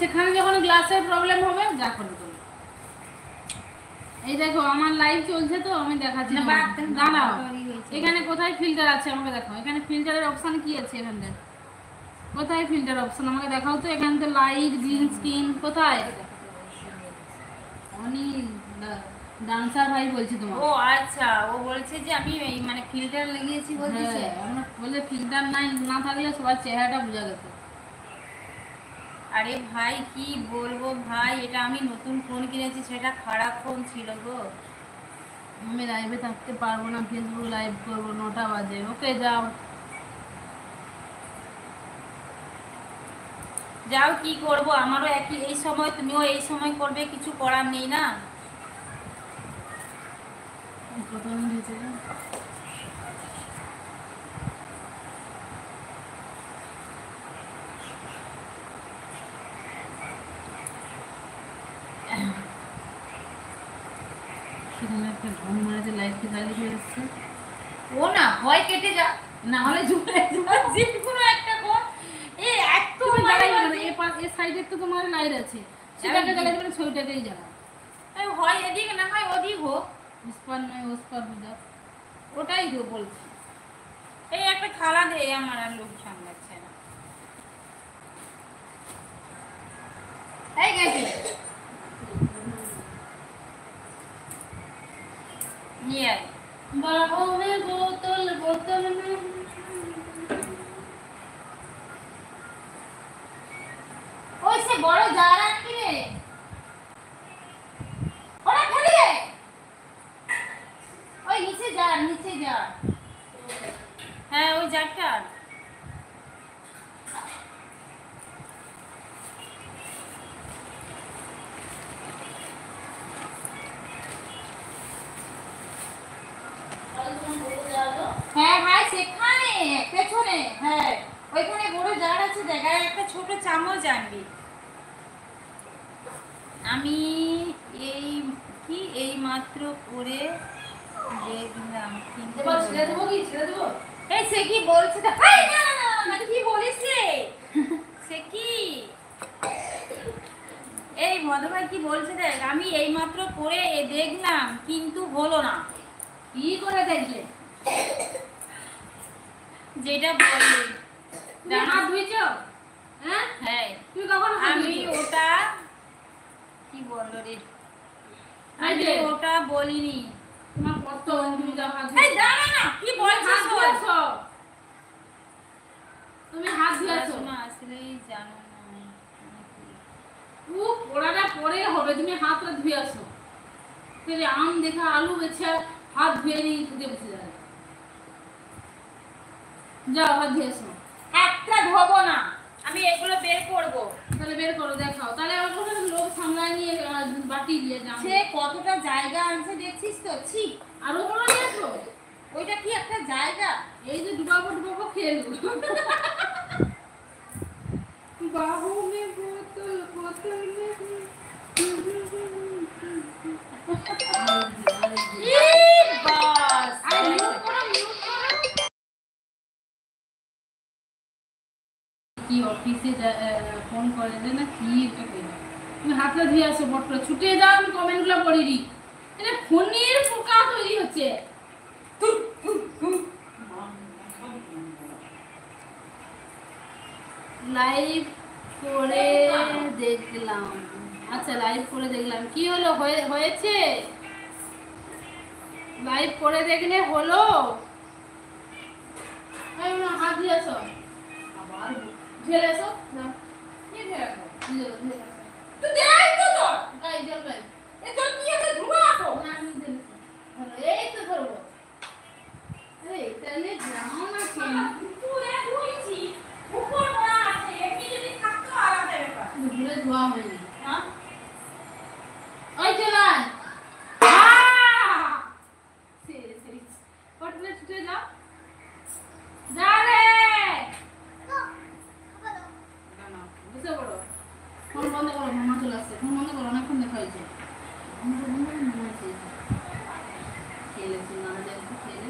সেখানে যখন গ্লাসের প্রবলেম হবে যা করে দেবো। এই দেখো আমার লাইভ চলছে তো আমি দেখাচ্ছি। দাঁড়াও, এখানে কোথায় ফিল্টার আছে আমাকে দেখাও। এখানে ফিল্টারের অপশন কি আছে? এখানে কোথায় ফিল্টার অপশন আমাকে দেখাও তো। এখানে তো লাইট, গ্রিন স্ক্রিন কোথায়? অনিল ডান্সার ভাই বলছি তোমার। ও আচ্ছা, ও বলছে যে আমি এই মানে ফিল্টার লাগিয়েছি বলতেছে। আমরা বলে ফিল্টার নাই না থাকলে সবার চেহারাটা বোঝা যেত। আরে ভাই কি বলবো ভাই, এটা আমি নতুন ফোন কিনেছি, সেটা খারাপ ফোন ছিল গো। আমি লাইভে থাকতে পারবো না, ফেসবুক লাইভ করবো 9টা বাজে। ওকে যাও যাও, কি করব, আমারও একই এই সময়, তুমিও এই সময় করবে, কিছু করার নেই না। কত মিনিট হয়েছে? সেখানে একটা ঘুম মারাতে লাইট থেকে গাড়ি হয়ে এসছে। ও না হয় কেটে যা, না হলে জুড়ে যে কোনো একটা কর। এই এত এ সাইডে তো তোমার লাইট আছে, সেটাকে জ্বালাতে পারে, ছবিটাকেই জ্বালা। হয় এদিক না হয় ওদিক হোক, ইস্পার নয় ওস্পার বুঝা। ওটাই তো বলছি। এই একটা থালা দে, আমার আর লোক সামলাচ্ছে না। এই গেছে নিয়ে আয়। বাবনে বোতল বোতল ওই সে বড় জার আনবি রে, ওরা ফেলে দে। ওই নিচে যা, নিচে যা। হ্যাঁ ওই জারটা। হ্যাঁ হ্যাঁ সেখানে পেছনে, হ্যাঁ ওইখানে বড় জার আছে, জায়গায় একটা ছোট চামচ আনবি। আমি এই কি এই মাত্র করে দেখলাম, কিন্তু ছেড়ে দেবো কি ছেড়ে দেবো? এই সে কি বলছে, এই না না না মানে কি বলিস রে, সে কি এই মধুভাই কি বলছে দেখ, আমি এই মাত্র করে দেখলাম কিন্তু হলো না। কি করে দেখলে? যেটা বললি তুমি হাত ধুইছো? হ্যাঁ হ্যাঁ তুমি কখন হাত আমি ধুইছো? ওটা কি বললো রে, আমি ওটা বলিনি। তোমার কত তুমি যাও হাত এই দাঁড়া না, কি বলছিস ধুয়েছো? তুমি হাত ধুয়েছো না, আসলেই জানো না। ও পোড়াটা পরে হবে, তুমি হাতটা ধুয়ে আসো। তাহলে আম দেখা আলু বেছে হাত ধুয়ে নিয়ে ঢুকে বসে যাবে। যাও হাত ধুয়ে আসো। একটা ধোবো না, আমি এগুলো বের করব। তাহলে বের করো দেখাও, তাহলে আমার কোনো লোক সামলায় নিয়ে বাটি দিয়ে যাও। সে কতটা জায়গা আনছে দেখছিস তো, ছি। আরো বড় নিয়ে আসো। ওইটা কি একটা জায়গা? এই যে ডুবাবো ডুবাবো খেয়ে নেবো। বাবু মে বোতল বোতল কি অফিসে ফোন করে না কি একটা কই, তুমি হাতটা ধুয়ে আসো বট্ট ছুটে যাও, আমি কমেন্টগুলো পড়ি দিই। এটা ফোনের পোকা তৈরি হচ্ছে। লাইভ করে দেখলাম, আচ্ছা লাইভ করে দেখলাম কি হলো, হয়েছে লাইভ করে দেখলে হলো। হাত দিয়ে আসো, আবার ঢেলে আসো, কি ঢেলে তুই দেখ তো তোর গাই জ্বলবে, এ তোর কি একটা ধোঁয়া আসো না, আমি ঢেলেছি এই তো ধরবো। এই তাহলে যাও না কেন, তুই ধুইছি উপর পড়া আছে, এমনি যদি থাকতো আলাদা ব্যাপার। ভুলে ধোয়া হয়নি। হ্যাঁ ওই চলান পটলে ছুটে যাও, যা রে বুঝতে পারো। ফোন বন্ধ করো, মামা চলে আসছে, ফোন বন্ধ করো, অনেকক্ষণ দেখা হয়েছে। খেলেছি না যায়, খেলে